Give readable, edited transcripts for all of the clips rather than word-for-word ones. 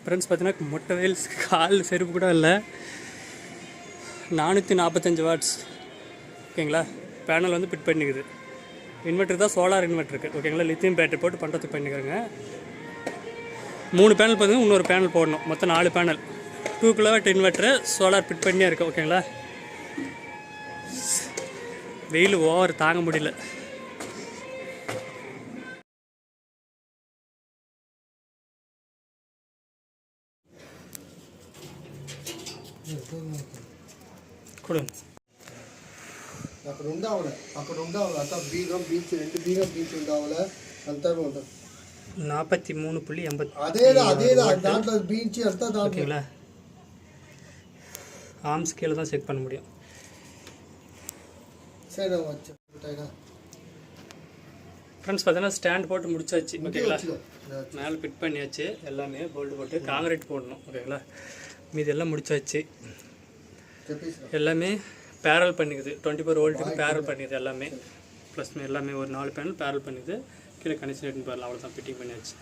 Friends பார்த்தீங்கன்னா மொட்டை whales கால் செருப்பு கூட இல்லை. 445 வாட்ஸ் ஓகேங்களா. பேனல் வந்து ஃபிட் பண்ணிக்குது. இன்வெர்ட்டர் தான், சோலார் இன்வெர்ட்டர் இருக்குது ஓகேங்களா. லித்தியம் பேட்டரி போட்டு பண்ணுறதுக்கு பண்ணிக்கிறேங்க. 3 பேனல் பார்த்தீங்கன்னா இன்னொரு பேனல் போடணும். மொத்தம் 4 panel. 2kw inverter solar fit பண்ணியே இருக்குது ஓகேங்களா. வெயில் ஓவர் தாங்க முடியல. கொடுங்க. అక్కడ ఉండవలే అంతా బీగం బీచ్ 2 బీగం బీచ్ ఉండవలే అంతా ఉంటుంది. 43.80 అదే దాంట్లో బీచ్ అంతా దాంట్లో ஓகேங்களா. ஆம் ஸ்கேல தான் செக் பண்ண முடியும். சரி வச்சு ஃப்ரெண்ட்ஸ் பார்த்தீங்கன்னா ஸ்டாண்ட் போட்டு முடிச்சாச்சு ஓகேங்களா. மேலே ஃபிட் பண்ணியாச்சு. எல்லாமே போல்டு போட்டு காங்கிரீட் போடணும் ஓகேங்களா. மீதி எல்லாம் முடிச்சாச்சு. எல்லாமே பேரல் பண்ணிக்குது. 24 வோல்ட்டுக்கு பேரல் பண்ணிக்குது எல்லாமே. ப்ளஸ் எல்லாமே ஒரு 4 பேனல் பேரல் பண்ணிக்குது. கீழே கனெக்ஷன் எடுத்து பாருங்கள். அவ்வளோதான், ஃபிட்டிங் பண்ணியாச்சு.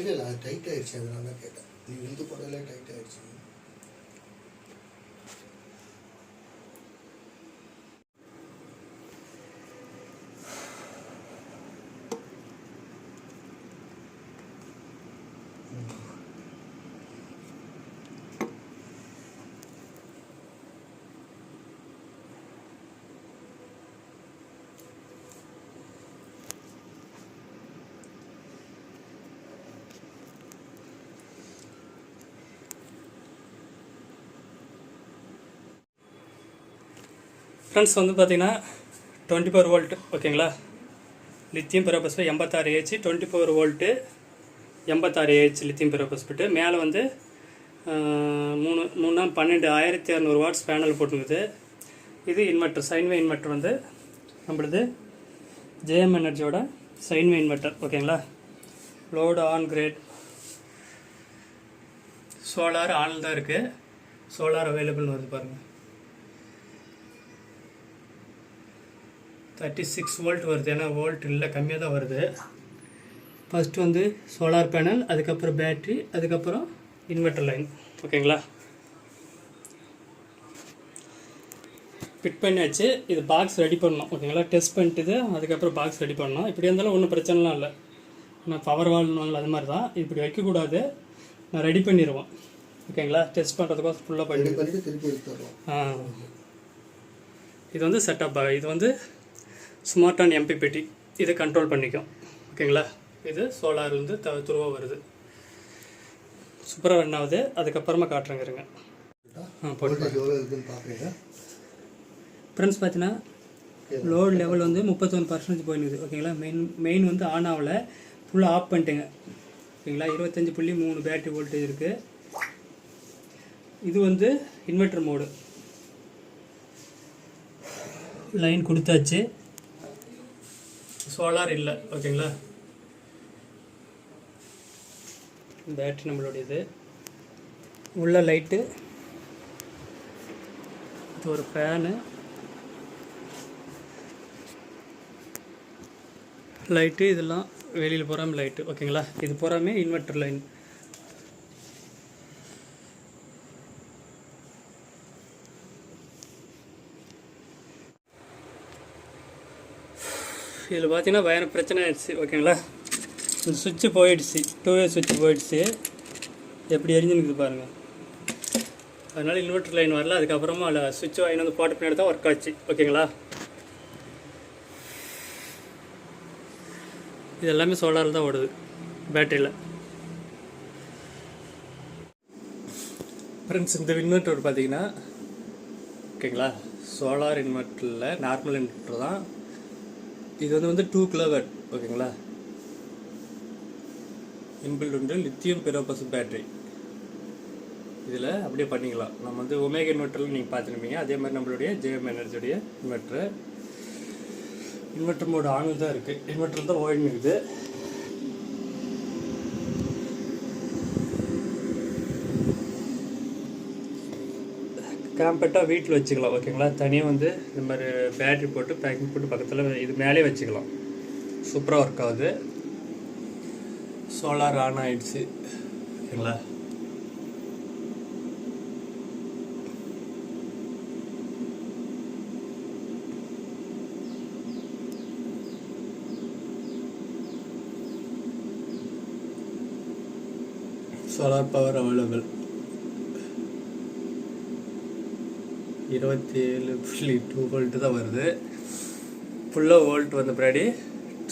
இல்லை அது டைட் ஆகிடுச்சு. அதனால தான் கேட்டேன். நீ இழுத்து போடல டைட் ஆகிடுச்சு. ஃப்ரெண்ட்ஸ் வந்து பார்த்தீங்கன்னா 24 வோல்ட் ஓகேங்களா. Lithium ferrophosphate 86 AH 24 volt 86 AH lithium ferrophosphate. மேலே வந்து 3 12 1200 வாட்ஸ் பேனல் போட்டுருக்குது. இது இன்வெர்ட்டர், சைன்வே இன்வெர்ட்டர் வந்து நம்மளது ஜேஎம் எனர்ஜியோட சைன்வே இன்வெர்ட்டர் ஓகேங்களா. Load on grid. சோலார் ஆனில் தான் இருக்குது. சோலார் அவைலபிள்னு வருது பாருங்கள். 36 வோல்ட் வருது. ஏன்னா வோல்ட் இல்லை, கம்மியாக தான் வருது. ஃபஸ்ட்டு வந்து சோலார் பேனல், அதுக்கப்புறம் பேட்ரி, அதுக்கப்புறம் இன்வெர்ட்டர் லைன் ஓகேங்களா. ஃபிட் பண்ணியாச்சு. இது பாக்ஸ் ரெடி பண்ணணும் ஓகேங்களா. டெஸ்ட் பண்ணிட்டு அதுக்கப்புறம் பாக்ஸ் ரெடி பண்ணணும். இப்படி இருந்தாலும் ஒன்றும் பிரச்சனைலாம் இல்லை. நான் பவர் வால்வாங்க அது மாதிரி தான். இப்படி வைக்கக்கூடாது. நான் ரெடி பண்ணிடுவோம் ஓகேங்களா. டெஸ்ட் பண்ணுறதுக்கோசம் ஃபுல்லாக பண்ணி இது வந்து செட்டப். இது வந்து ஸ்மார்ட் ஆன் எம்பிபிடி. இதை கண்ட்ரோல் பண்ணிக்கும் ஓகேங்களா. இது சோலார்லேருந்து துருவா வருது. சூப்பராக ரன் ஆகுது. அதுக்கப்புறமா காட்டுறேங்க இருங்க. ஃப்ரெண்ட்ஸ் பார்த்தீங்கன்னா லோட் லெவல் வந்து 31% போயிடுது ஓகேங்களா. மெயின் வந்து ஆன் ஆகலை, ஃபுல்லாக ஆஃப் பண்ணிட்டேங்க ஓகேங்களா. 25.3 பேட்டரி வோல்டேஜ் இருக்குது. இது வந்து இன்வெர்ட்டர் மோடு. லைன் கொடுத்தாச்சு. சோலார் இல்லை ஓகேங்களா. பேட்டரி நம்மளுடையது. உள்ள லைட்டு, இது ஒரு ஃபேனு, லைட்டு இதெல்லாம் வெளியில் போகாமல் லைட்டு ஓகேங்களா. இது போகாமே இன்வெர்டர் லைன். இதில் பார்த்தீங்கன்னா பயங்கர பிரச்சனை ஆயிடுச்சு ஓகேங்களா. இந்த சுவிட்சு போயிடுச்சு, 2way சுவிட்சு போயிடுச்சு. எப்படி எரிஞ்சுன்னு பாருங்கள். அதனால் இன்வெர்டர் லைன் வரல. அதுக்கப்புறமா அதில் சுவிட்ச் வாங்கி வந்து போட்ட பின்னாடி தான் ஒர்க் ஆச்சு ஓகேங்களா. இது எல்லாமே சோலாரில் தான் ஓடுது, பேட்டரியில். ஃப்ரெண்ட்ஸ், இந்த இன்வெர்டர் பார்த்தீங்கன்னா ஓகேங்களா, சோலார் இன்வெர்டரில் நார்மல் இன்வெர்டர் தான். இது வந்து 2kw ஓகேங்களா. இன்பில்ட் உண்டு லித்தியம் பெரோபஸ் பேட்டரி. இதில் அப்படியே பண்ணிக்கலாம். நம்ம வந்து ஒமேகா இன்வெர்டரில் நீங்கள் பார்த்துருப்பீங்க. அதே மாதிரி நம்மளுடைய ஜேஎம் எனர்ஜியுடைய இன்வெர்டர் மோடு ஆனில் தான் இருக்குது. இன்வெர்டரில் தான் ஓடின்னு இருக்குது. காம்பேக்டாக வீட்டில் வச்சுக்கலாம் ஓகேங்களா. தனியாக வந்து இந்த மாதிரி பேட்ரி போட்டு பேக்கிங் போட்டு பக்கத்தில் இது மேலே வச்சுக்கலாம். சூப்பராக ஒர்க் ஆகுது. சோலார் ஆன் ஆகிடுச்சு ஓகேங்களா. Solar power available. 27.2 வோல்ட்டு தான் வருது. ஃபுல்லாக வோல்ட் வந்த பின்னாடி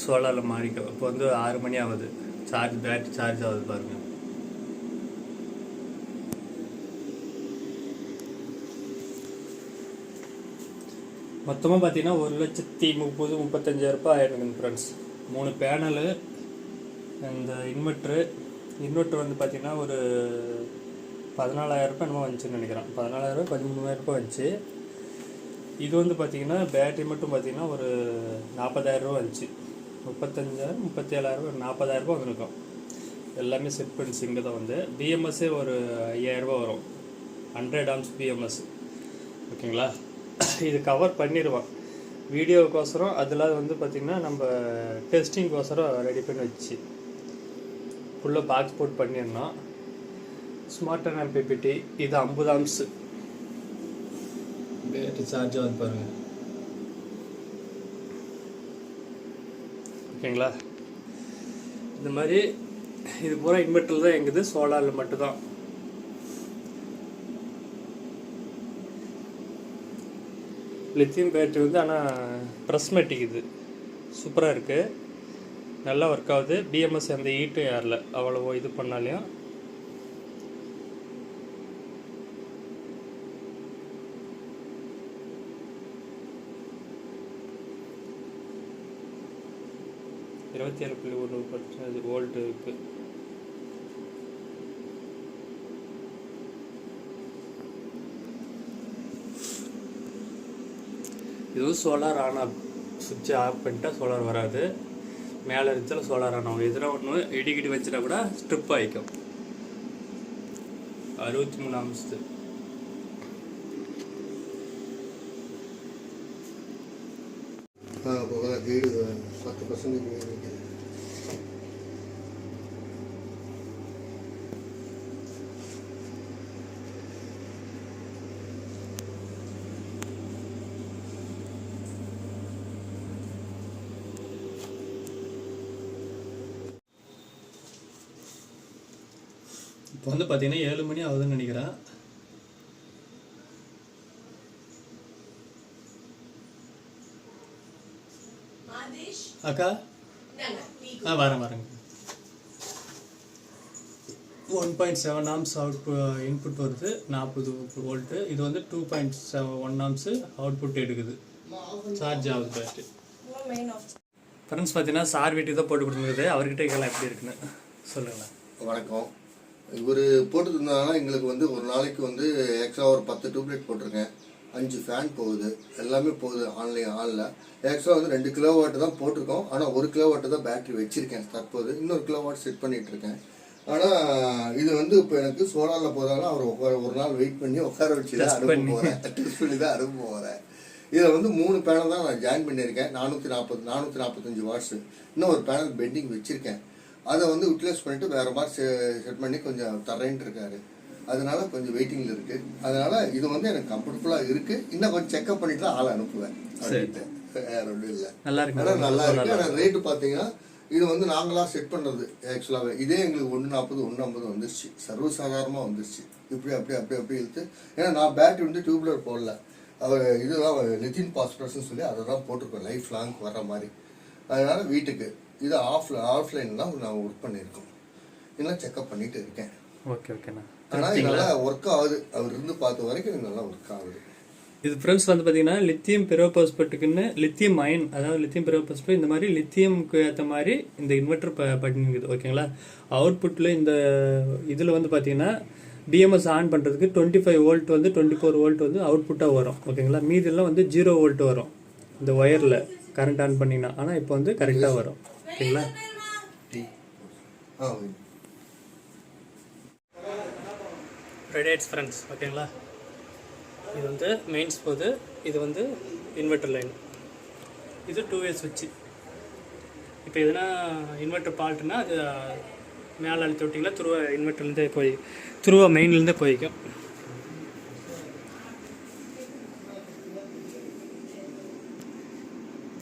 சோலாரில் மாறிக்கும். இப்போ வந்து 6 மணி ஆகுது. பேட்டரி சார்ஜ் ஆகுது பாருங்கள். மொத்தமாக பார்த்தீங்கன்னா 1,30,35,000 ரூபாய் ஆயிருக்குங்க ஃப்ரெண்ட்ஸ். 3 பேனலு, இந்த இன்வெர்ட்ரு வந்து பார்த்தீங்கன்னா ஒரு 14,000 ரூபாய் என்னமோ வந்துச்சுன்னு நினைக்கிறேன். 14,000 13,000 ரூபாய் வந்துச்சு. இது வந்து பார்த்தீங்கன்னா பேட்டரி மட்டும் பார்த்தீங்கன்னா ஒரு 40,000 ரூபா வந்துச்சு. 35,000 37,000 40,000 ரூபா வந்துருக்கும். எல்லாமே செட் பண்ணிச்சு. இங்கே தான் வந்து பிஎம்எஸ்ஸே ஒரு 5,000 ரூபா வரும். 100 ஆம்ஸ் பிஎம்எஸ் ஓகேங்களா. இது கவர் பண்ணிடுவோம் வீடியோவுக்கோசரம். அதில் வந்து பார்த்திங்கன்னா நம்ம டெஸ்டிங்கோசரம் ரெடி பண்ணி வச்சு ஃபுல்லாக பாக்ஸ் போட்டு பண்ணிடணும். Smart and MPPT. இது 50 ஆம்ஸ் பேட்டரி சார்ஜ் ஆகுது பாருங்கள் ஓகேங்களா. இந்த மாதிரி இது பூரா இன்வெர்டரில் தான் எங்குது, சோலாரில் மட்டும்தான். லித்தியம் பேட்டரி வந்து ஆனால் ப்ராஸ்மெட்டிக். இது சூப்பராக இருக்குது, நல்லா ஒர்க் ஆகுது. பிஎம்எஸ் அந்த ஹீட்டும் ஏறல அவ்வளோ இது பண்ணாலையும். (27.1% வோல்ட் இருக்கு. இது சோலார் ஆன் ஆஃப் சுவிட்ச் ஆஃப் பண்ணிட்டா சோலார் வராது. மேலே இருந்துச்சுன்னா சோலார் ஆன் ஆகும். எதுனா ஒன்று இடிக்கிட்டு வச்சுட்டா கூட ஸ்ட்ரிப் ஆகிக்கும். 63 ஆம்ஸ். வீடு 10% வீடு. இப்போ வந்து பார்த்தீங்கன்னா 7 மணி ஆகுதுன்னு நினைக்கிறேன். அக்கா வரேங்க. 1.7 ஆம்ஸ் இன்புட் வருது, 40 வோல்ட்டு. இது வந்து 2.1 ஆம்ஸ் அவுட்புட் எடுக்குது. சார்ஜ் ஆகுது பேட்டரி. ஃப்ரெண்ட்ஸ் பார்த்தீங்கன்னா சார் வீட்டுக்கு தான் போட்டு கொடுத்துருக்குது. அவர்கிட்ட கேட்கலாம் எப்படி இருக்குன்னு சொல்லுங்களேன். வணக்கம். இவர் போட்டுருந்ததுனால எங்களுக்கு வந்து ஒரு நாளைக்கு வந்து எக்ஸ்ட்ரா ஒரு 10 டியூப்லைட் போட்டிருக்கேன். 5 ஃபேன் போகுது, எல்லாமே போகுது. ஆனில் எக்ஸ்ட்ரா வந்து 2 கிலோவாட் தான் போட்டிருக்கோம். ஆனால் 1 கிலோவாட் தான் பேட்டரி வச்சுருக்கேன் தற்போது. இன்னொரு கிலோவாட் செட் பண்ணிகிட்ருக்கேன். ஆனால் இது வந்து இப்போ எனக்கு சோலாரில் போகிறதால அவர் ஒரு நாள் வெயிட் பண்ணி உட்கார வச்சு தான் அனுப்ப போகிறேன். டெஸ்ட் பண்ணி தான் அனுப்ப போகிறேன். இதில் வந்து 3 பேனல் தான் நான் ஜாயின் பண்ணியிருக்கேன். 445 வாட்ஸ். இன்னும் ஒரு பேனல் பெண்டிங் வச்சுருக்கேன். அதை வந்து யூட்டிலைஸ் பண்ணிவிட்டு வேறு மாதிரி செட் பண்ணி கொஞ்சம் தரேன்ட்டு இருக்காரு. அதனால கொஞ்சம் வெயிட்டிங்கில் இருக்குது. அதனால் இது வந்து எனக்கு கம்ஃபர்டபுளாக இருக்குது. இன்னும் கொஞ்சம் செக்அப் பண்ணிட்டு தான் ஆளை அனுப்புவேன் அப்படின்ட்டு. வேறு ஒன்றும் இல்லை. நல்லா இருக்கு. ஆனால் நல்லா இருக்குது. ஆனால் ரேட்டு பார்த்தீங்கன்னா இது வந்து நாங்களாக செட் பண்ணுறது ஆக்சுவலாகவே. இதே எங்களுக்கு 140 150 வந்துருச்சு. சர்வசாதாரணமாக வந்துருச்சு. இப்படி அப்படி இழுத்து. ஏன்னா நான் பேட்டரி வந்து டியூப்லர் போடல. அவர் இதுதான் லித்தியம் பாஸ்பரஸ்ன்னு சொல்லி அதை தான் போட்டிருக்கோம் லைஃப் லாங் வர்ற மாதிரி. அதனால் வீட்டுக்கு இது ஆஃப்லைன் தான் நான் ஒர்க் பண்ணியிருக்கோம். இதெல்லாம் செக்அப் பண்ணிட்டு இருக்கேன். ஓகேண்ணா. ஆனால் இது நல்லா ஒர்க் ஆகுது. அவர் இருந்து பார்த்த வரைக்கும் இது நல்லா ஒர்க் ஆகுது. இது ஃப்ரெண்ட்ஸ் வந்து பார்த்தீங்கன்னா லித்தியம் பெரோபாஸ்பேட்டுக்குன்னு லித்தியம் அயன், அதாவது லித்தியம் பெரோபாஸ்பேட் இந்த மாதிரி லித்தியமுக்கு ஏற்ற மாதிரி இந்த இன்வெர்டர் பண்ணிக்குது. ஓகேங்களா. அவுட்புட்டில் இந்த இதில் வந்து பார்த்தீங்கன்னா பிஎம்எஸ் ஆன் பண்ணுறதுக்கு 25 வோல்ட் வந்து 24 வோல்ட் வந்து அவுட்புட்டாக வரும். ஓகேங்களா. மீதெல்லாம் வந்து 0 வோல்ட் வரும் இந்த ஒயரில் கரண்ட் ஆன் பண்ணினா. ஆனால் இப்போ வந்து கரெக்டாக வரும். ஓகேங்களா. ரெடி ஆயிடுச்சு ஃப்ரெண்ட்ஸ். ஓகேங்களா. இது வந்து மெயின்ஸ் போகுது. இது வந்து இன்வெர்டர் லைன். இது 2way சுவிட்சு. இப்போ எதுனா இன்வெர்டர் ஃபால்ட்டுனா அது மேலே அழுத்தி விட்டிங்கன்னா துருவா இன்வெர்டர்லேருந்தே போய் துருவா மெயின்லேருந்தே போய்க்கும்.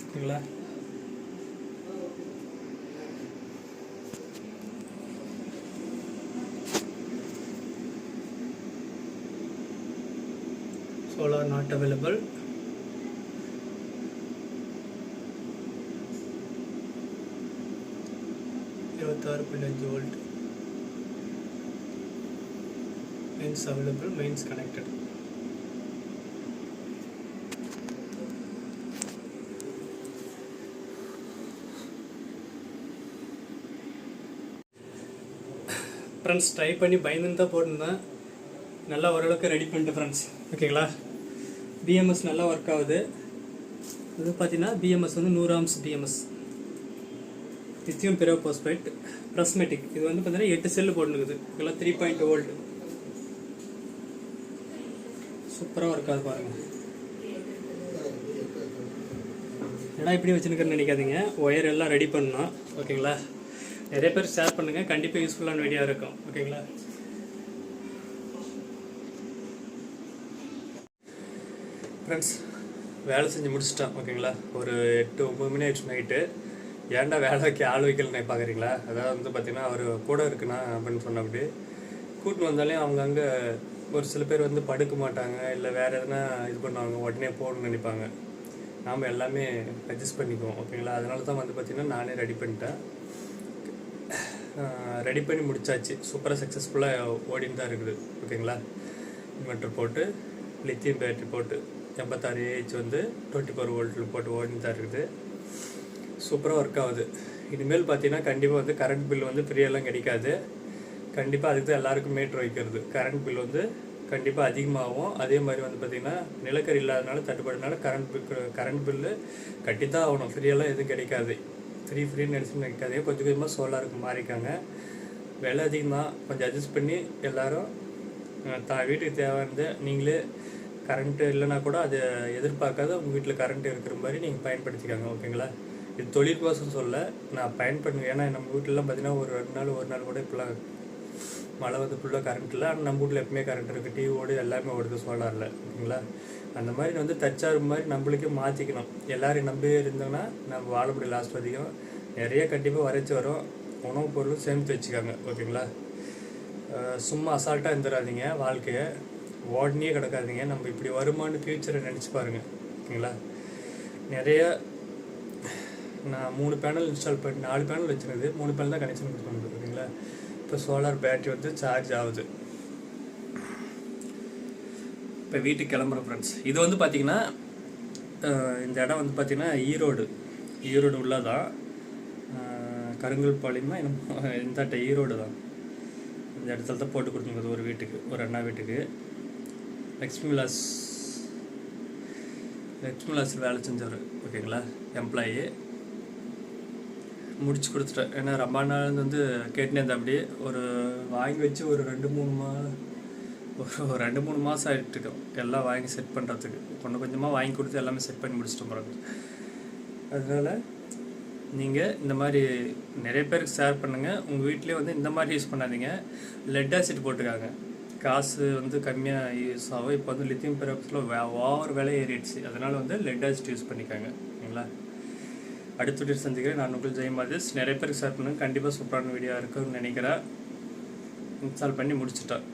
ஓகேங்களா. solar not available. volt. Mains available, mains connected. Friends try பண்ணி பயந்துன்னு தான் போட்டிருந்தேன். நல்லா ஓரளவுக்கு ரெடி பண்ணிட்டு ஃப்ரெண்ட்ஸ். ஓகேங்களா. பிஎம்எஸ் நல்லா ஒர்க் ஆகுது. இது பார்த்தீங்கன்னா பிஎம்எஸ் வந்து 100 ஆம்ஸ் பிஎம்எஸ் லித்தியம் பெரோபாஸ்பேட் பிராஸ்மெட்டிக். இது வந்து பார்த்தீங்கன்னா 8 செல்லு போட்டுருக்குது. இதெல்லாம் 3.2 வோல்ட். சூப்பராக ஒர்க் ஆகுது பாருங்கள். ஏன்னா இப்படி வச்சுருக்கேன்னு நினைக்காதீங்க. ஒயர் எல்லாம் ரெடி பண்ணணும். ஓகேங்களா. நிறைய பேர் ஷேர் பண்ணுங்கள். கண்டிப்பாக யூஸ்ஃபுல்லான வீடியோ இருக்கும். ஓகேங்களா. ஃப்ரெண்ட்ஸ் வேலை செஞ்சு முடிச்சிட்டேன். ஓகேங்களா. ஒரு 8-9 மணி ஆயிடுச்சு நைட்டு. ஏன்டா வேலை வைக்க ஆள் வைக்கலன்னு பார்க்குறீங்களா. அதாவது வந்து பார்த்தீங்கன்னா அவர் கூட இருக்குண்ணா அப்படின்னு சொன்ன அப்படி கூட்டின்னு வந்தாலே அவங்க அங்கே ஒரு சில பேர் வந்து படுக்க மாட்டாங்க, இல்லை வேறு எதுனா இது பண்ணுவாங்க, உடனே போகணுன்னு நினைப்பாங்க. நாம் எல்லாமே அட்ஜஸ்ட் பண்ணிக்குவோம். ஓகேங்களா. அதனால தான் வந்து பார்த்திங்கன்னா நானே ரெடி பண்ணிட்டேன். ரெடி பண்ணி முடிச்சாச்சு. சூப்பராக சக்ஸஸ்ஃபுல்லாக ஓடின்னு தான் இருக்குது. ஓகேங்களா. இன்வெர்டர் போட்டு லித்தியம் பேட்டரி போட்டு 86 AH வந்து 24 வோல்ட்டில் போட்டு ஓடின்னு தான் இருக்குது. சூப்பராக ஒர்க் ஆகுது. இனிமேல் பார்த்தீங்கன்னா கண்டிப்பாக வந்து கரண்ட் பில் வந்து ஃப்ரீயெல்லாம் கிடைக்காது. கண்டிப்பாக அதுக்கு தான் எல்லாருக்கும் மீட்ரு வைக்கிறது. கரண்ட் பில் வந்து கண்டிப்பாக அதிகமாகும். அதே மாதிரி வந்து பார்த்திங்கன்னா நிலக்கரி இல்லாதனால தட்டுப்பாடுனால கரண்ட் பில்லு கட்டித்தான் ஆகணும். ஃப்ரீயெல்லாம் எதுவும் கிடைக்காது. ஃப்ரீன்னு நினச்சி கிடைக்காது. கொஞ்சம் கொஞ்சமாக சோலாருக்கு மாறிக்காங்க. விலை அதிகமாக கொஞ்சம் அட்ஜஸ்ட் பண்ணி எல்லோரும் வீட்டுக்கு தேவையானது நீங்களே கரண்ட்டு இல்லைனா கூட அதை எதிர்பார்க்காத உங்கள் வீட்டில் கரண்ட் இருக்கிற மாதிரி நீங்கள் பயன்படுத்திக்காங்க. ஓகேங்களா. இது தொழிற்கோசம் சொல்ல நான் பயன்படுத்துவேன். ஏன்னா நம்ம வீட்டிலலாம் பார்த்தீங்கன்னா ஒரு நாள் கூட இப்போலாம் மழை வந்து ஃபுல்லாக கரண்ட் இல்லை. ஆனால் நம்ம வீட்டில் எப்பவுமே கரண்ட் இருக்குது. டிவி ஓடு எல்லாமே ஓடுது சோலாரில். ஓகேங்களா. அந்த மாதிரி வந்து தச்சாரு மாதிரி நம்மளுக்கே மாற்றிக்கணும். எல்லோரும் நம்பி இருந்தோன்னா நம்ம வாழ முடியும். லாஸ்ட் அதிகம் நிறைய கண்டிப்பாக வரைச்சி வரும். உணவுப் பொருளும் சேமித்து வச்சுக்காங்க. ஓகேங்களா. சும்மா அசால்ட்டாக இருந்துடாதீங்க. வாழ்க்கையை ஓடனே கிடக்காதீங்க. நம்ம இப்படி வருமானு ஃப்யூச்சரை நினச்சி பாருங்கள். ஓகேங்களா. நிறைய நான் 3 பேனல் இன்ஸ்டால் பண்ணி 4 பேனல் வச்சுருக்குது. 3 பேனல் தான் கனெக்ஷன் கொடுத்துருந்தது. ஓகேங்களா. இப்போ சோலார் பேட்டரி வந்து சார்ஜ் ஆகுது. இப்போ வீட்டுக்கு கிளம்புறோம் ஃப்ரெண்ட்ஸ். இது வந்து பார்த்திங்கன்னா இந்த இடம் வந்து பார்த்திங்கன்னா ஈரோடு உள்ளதான். கருங்கல் பாளையமா இந்த ஈரோடு தான். இந்த இடத்துல தான் போட்டு கொடுத்துருக்குது ஒரு வீட்டுக்கு, ஒரு அண்ணா வீட்டுக்கு. லக்ஷ்மி விலாஸ் வேலை செஞ்சவர். ஓகேங்களா. எம்ப்ளாயி முடிச்சு கொடுத்துட்டேன். ஏன்னா ரொம்ப நாள் வந்து கேட்டுனே இருந்தேன். அப்படியே ஒரு வாங்கி வச்சு ஒரு 2-3 ஒரு 2-3 மாதம் ஆகிட்டுருக்கோம் எல்லாம் வாங்கி செட் பண்ணுறதுக்கு. கொஞ்சம் கொஞ்சமாக வாங்கி கொடுத்து எல்லாமே செட் பண்ணி முடிச்சுட்டு போகிறாங்க. அதனால் நீங்கள் இந்த மாதிரி நிறைய பேருக்கு ஷேர் பண்ணுங்கள். உங்கள் வீட்டிலே வந்து இந்த மாதிரி யூஸ் பண்ணாதீங்க. லெட் ஆசிட் போட்டுக்காங்க, காசு வந்து கம்மியாக யூஸ் ஆகும். இப்போ வந்து லித்தியம் பெராக்சைடில் ஓவர் விலை ஏறிடுச்சு. அதனால் வந்து லெட் ஆசிட் யூஸ் பண்ணிக்காங்க. ஓகேங்களா? அடுத்த வீடியோ சந்திக்கிறேன். நான் உங்கள் ஜெயமாதேஷ். நிறைய பேருக்கு ஷேர் பண்ணுங்கள். கண்டிப்பாக சூப்பரான வீடியோ இருக்குன்னு நினைக்கிறேன். இன்ஸ்டால் பண்ணி முடிச்சுட்டேன்.